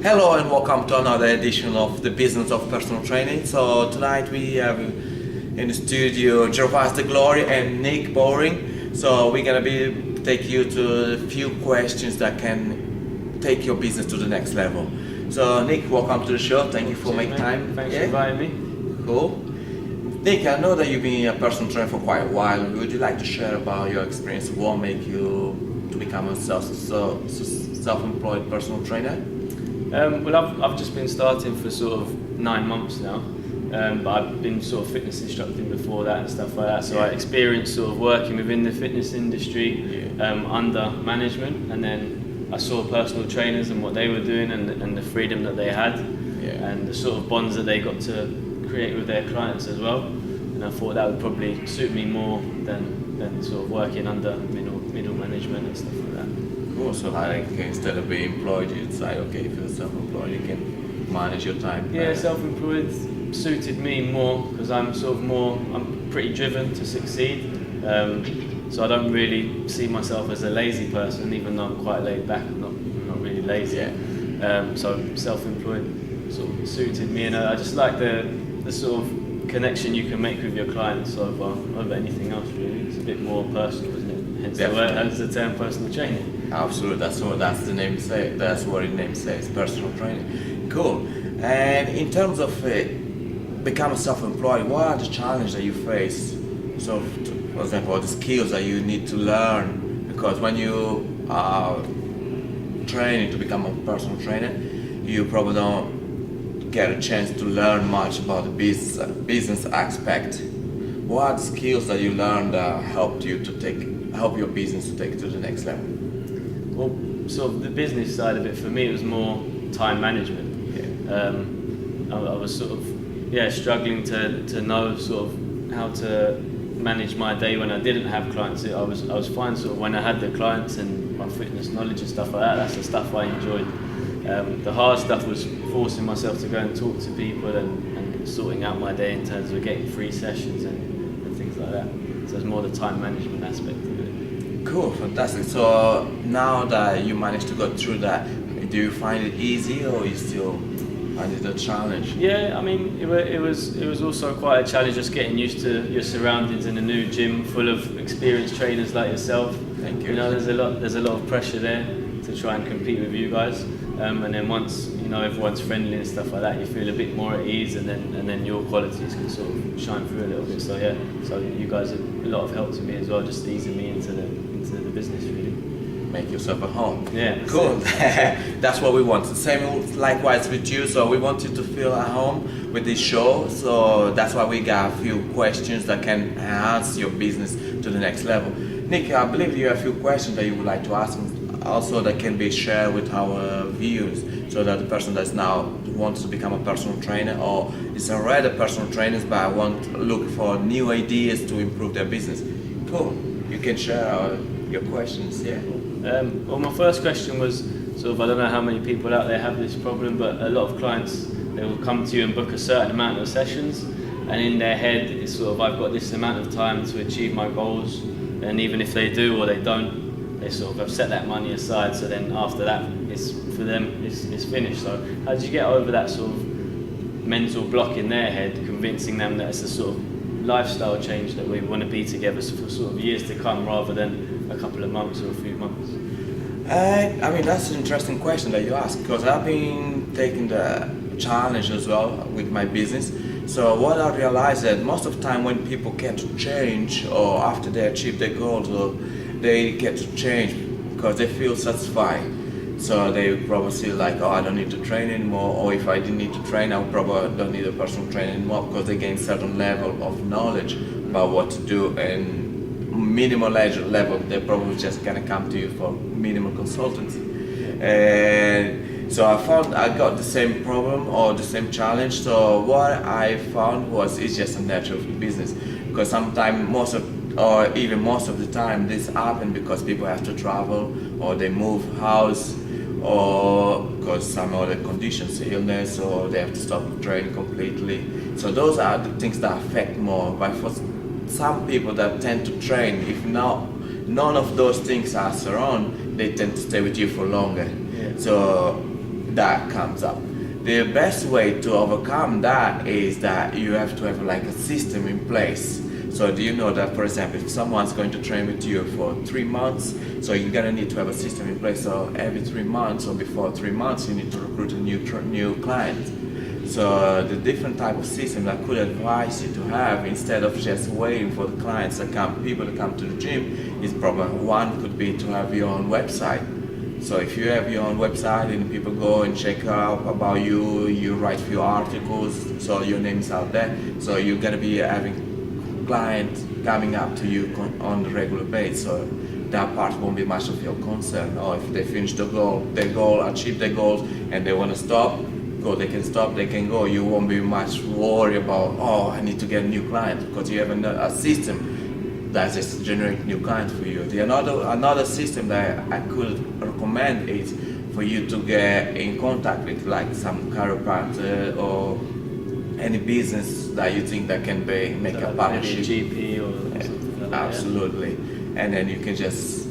Hello and welcome to another edition of the Business of Personal Training. So tonight we have in the studio Gervasio Da Gloria and Nick Bowring. So we're gonna take you to a few questions that can take your business to the next level. So Nick, welcome to the show. Thank you for making time. Thanks for inviting me. Cool. Nick, I know that you've been a personal trainer for quite a while. Would you like to share about your experience? What made you to become a self-employed personal trainer? Well, I've just been starting for sort of 9 months now, but I've been sort of fitness instructing before that and stuff like that. So I experienced sort of working within the fitness industry under management, and then I saw personal trainers and what they were doing and the freedom that they had, and the sort of bonds that they got to create with their clients as well. And I thought that would probably suit me more than sort of working under middle management and stuff like that. Cool. So like instead of being employed, you'd say, okay, if you're self-employed, you can manage your time. Yeah, self-employed suited me more because I'm pretty driven to succeed. So I don't really see myself as a lazy person, even though I'm quite laid back. I'm not really lazy. So self-employed sort of suited me, and I just like the sort of connection you can make with your clients over anything else. Really, it's a bit more personal, isn't it? Hence the term personal training. Absolutely, that's the name say. That's what the name says, personal training. Cool. And in terms of becoming self-employed, what are the challenges that you face? So, for example, the skills that you need to learn, because when you are training to become a personal trainer, you probably don't get a chance to learn much about the business aspect. What are the skills that you learned that help your business to take it to the next level? Well, sort of the business side of it for me, it was more time management. I was sort of struggling to know sort of how to manage my day when I didn't have clients. I was fine sort of when I had the clients and my fitness knowledge and stuff like that. That's the stuff I enjoyed. The hard stuff was forcing myself to go and talk to people and sorting out my day in terms of getting free sessions and things like that. So it's more the time management aspect of it. Cool, fantastic. So now that you managed to go through that, do you find it easy or you still find it a challenge? Yeah, I mean, it was also quite a challenge just getting used to your surroundings in a new gym full of experienced trainers like yourself. Thank you. You know, there's a lot of pressure there to try and compete with you guys. And then once everyone's friendly and stuff like that, you feel a bit more at ease, and then your qualities can sort of shine through a little bit. So so you guys are a lot of help to me as well, just easing me into the business really. Make yourself at home. Yeah. Cool. That's what we want. Same likewise with you. So we want you to feel at home with this show. So that's why we got a few questions that can enhance your business to the next level. Nick, I believe you have a few questions that you would like to ask me, also that can be shared with our viewers, so that the person that's now wants to become a personal trainer or is already a personal trainer but want to look for new ideas to improve their business. Cool. You can share your questions. Yeah. Well, my first question was sort of, I don't know how many people out there have this problem, but a lot of clients, they will come to you and book a certain amount of sessions, and in their head it's sort of, I've got this amount of time to achieve my goals, and even if they do or they don't, they sort of have set that money aside, so then after that, it's for them, it's finished. So how did you get over that sort of mental block in their head, convincing them that it's a sort of lifestyle change that we want to be together for sort of years to come rather than a couple of months or a few months? I mean, that's an interesting question that you ask, because I've been taking the challenge as well with my business. So what I realized that most of the time when people get to change, or after they achieve their goals, or they get to change because they feel satisfied. So they probably feel like, oh, I don't need to train anymore, or if I didn't need to train, I probably don't need a personal trainer anymore, because they gain certain level of knowledge about what to do, and minimal level, they're probably just gonna come to you for minimal consultancy. And so I found I got the same problem or the same challenge. So what I found was it's just a nature of the business, because sometimes most of the time this happens because people have to travel, or they move house, or because some other conditions, illness, or they have to stop training completely. So those are the things that affect more. But for some people that tend to train, if none of those things are around, they tend to stay with you for longer. Yeah. So that comes up. The best way to overcome that is that you have to have like a system in place. So do you know that, for example, if someone's going to train with you for 3 months, so you're gonna need to have a system in place. So every 3 months or before 3 months, you need to recruit a new client. So the different type of system I could advise you to have, instead of just waiting for the clients that come, people to come to the gym, is probably one could be to have your own website. So if you have your own website and people go and check out about you, you write few articles, so your name is out there. So you're gonna be having clients coming up to you on the regular basis. So that part won't be much of your concern. Or if they finish their goal, achieve their goals, and they want to stop, they can stop, they can go. You won't be much worried about, oh, I need to get a new client, because you have a system that just generates new clients for you. Another system that I could recommend is for you to get in contact with like some chiropractor or any business that you think that can make a partnership. GP or something like that. Absolutely. And then you can just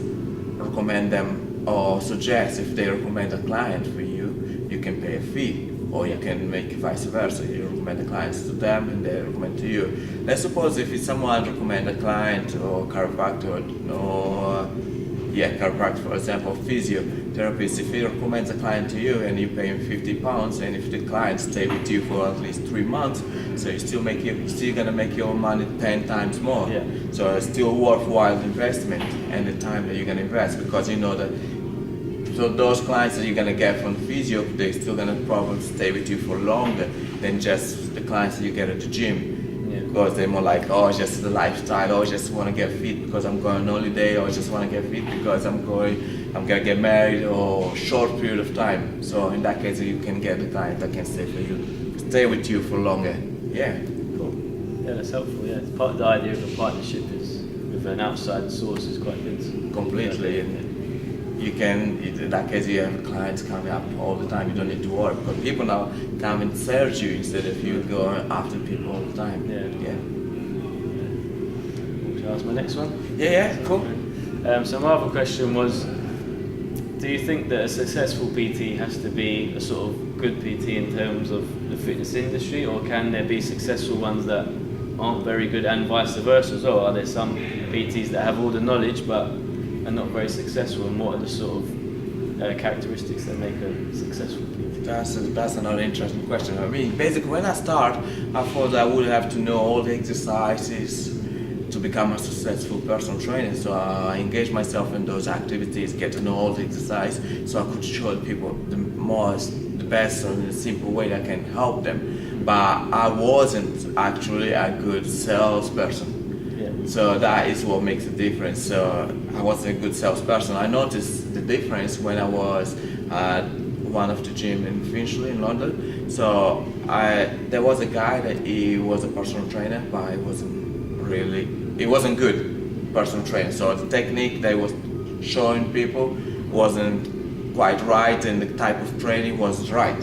recommend them, or suggest if they recommend a client for you, you can pay a fee. Or you can make vice versa. You recommend the clients to them and they recommend to you. Let's suppose if it's someone recommend a client or chiropractor or chiropractor, for example, physiotherapist, if he recommends a client to you and you pay him £50, and if the client stay with you for at least 3 months, so you're still gonna make your money 10 times more. Yeah. So it's still worthwhile investment and the time that you're gonna invest, because you know that. So those clients that you're gonna get from the physio, they're still gonna probably stay with you for longer than just the clients that you get at the gym. Because they're more like, oh, just the lifestyle, or just want to get fit because I'm going on holiday, or just want to get fit because I'm gonna get married, or short period of time. So in that case, you can get the client that can stay with you for longer. Yeah. Cool. Yeah, that's helpful. Yeah, it's part of the idea of a partnership is with an outside source is quite good. Completely. You can, in that case, you have clients coming up all the time. You don't need to worry, because people now come and search you instead of you going after people all the time. Yeah. Shall I ask my next one? Yeah, cool. So my other question was, do you think that a successful PT has to be a sort of good PT in terms of the fitness industry, or can there be successful ones that aren't very good, and vice versa as well? Are there some PTs that have all the knowledge but are not very successful, and what are the sort of characteristics that make a successful PT? That's another interesting question. I mean, basically, when I start, I thought I would have to know all the exercises to become a successful personal trainer. So I engaged myself in those activities, get to know all the exercise, so I could show people the best and the simple way that can help them. But I wasn't actually a good salesperson. So that is what makes a difference. So I wasn't a good salesperson. I noticed the difference when I was at one of the gym in Finchley in London. So there was a guy that he was a personal trainer, but he wasn't good personal trainer. So the technique that he was showing people wasn't quite right, and the type of training wasn't right.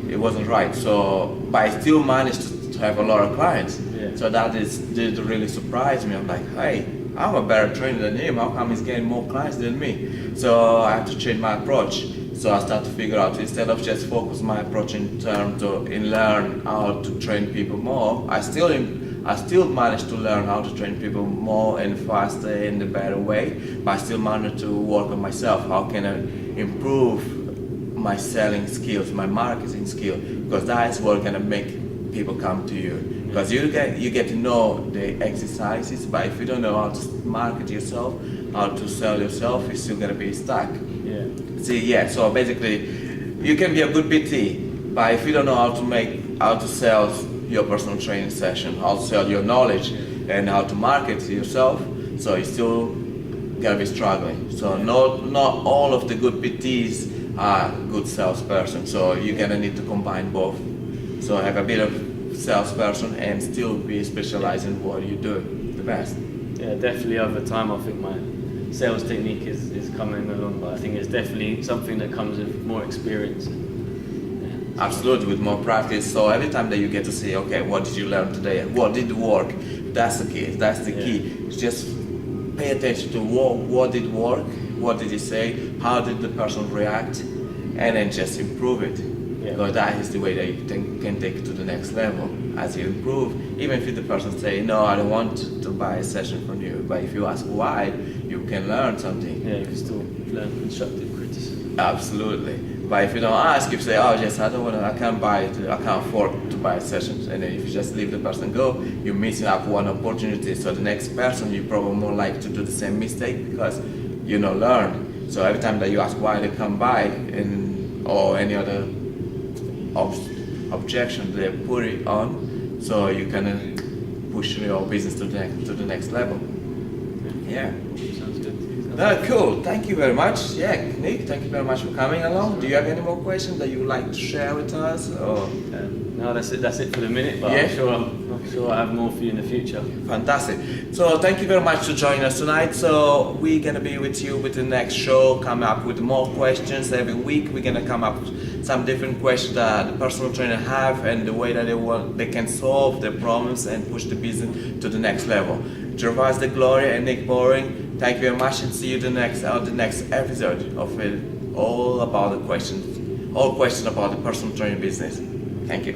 It wasn't right. So, but I still managed to have a lot of clients. So that did really surprise me. I'm like, hey, I'm a better trainer than him. How come he's getting more clients than me? So I had to change my approach. So I started to figure out, instead of just focus my approach in terms of learn how to train people more, I still managed to learn how to train people more and faster in a better way. But I still managed to work on myself. How can I improve my selling skills, my marketing skill? Because that is what's gonna make people come to you. Because you get to know the exercises, but if you don't know how to market yourself, how to sell yourself, you're still gonna be stuck. So basically, you can be a good PT, but if you don't know how to sell your personal training session, how to sell your knowledge, and how to market yourself, so you still gonna be struggling. So not all of the good PTs are good salesperson. So you're gonna need to combine both. So have a bit of salesperson and still be specialized in what you do the best. Yeah, definitely over time I think my sales technique is coming along, but I think it's definitely something that comes with more experience. Absolutely, with more practice. So every time that you get to say, okay, what did you learn today? What did work? That's the key. That's the key. Just pay attention to what did work, what did you say, how did the person react, and then just improve it. Yeah. Because that is the way that you can take it to the next level as you improve. Even if the person say, no, I don't want to buy a session from you, but if you ask why, you can learn something. Yeah, you can still learn constructive criticism. Absolutely. But if you don't ask, if you say, oh yes, I don't want to, I can't buy it, I can't afford to buy sessions, and then if you just leave the person go, you're missing out one opportunity. So the next person, you probably more likely to do the same mistake because you know learn. So every time that you ask why they come by, and or any other objection they put it on, so you can push your business to the next level. Yeah. Sounds good. Cool. Thank you very much. Yeah, Nick, thank you very much for coming along. Do you have any more questions that you would like to share with us? Or? No, that's it. That's it for the minute. But Yeah. I'm sure I have more for you in the future. Fantastic. So thank you very much for joining us tonight. So we're gonna be with you with the next show, come up with more questions every week. We're gonna come up with some different questions that the personal trainer have and the way that they can solve their problems and push the business to the next level. Gervasio Da Gloria and Nick Bowring, thank you very much, and see you the next episode of it, all questions about the personal training business. Thank you.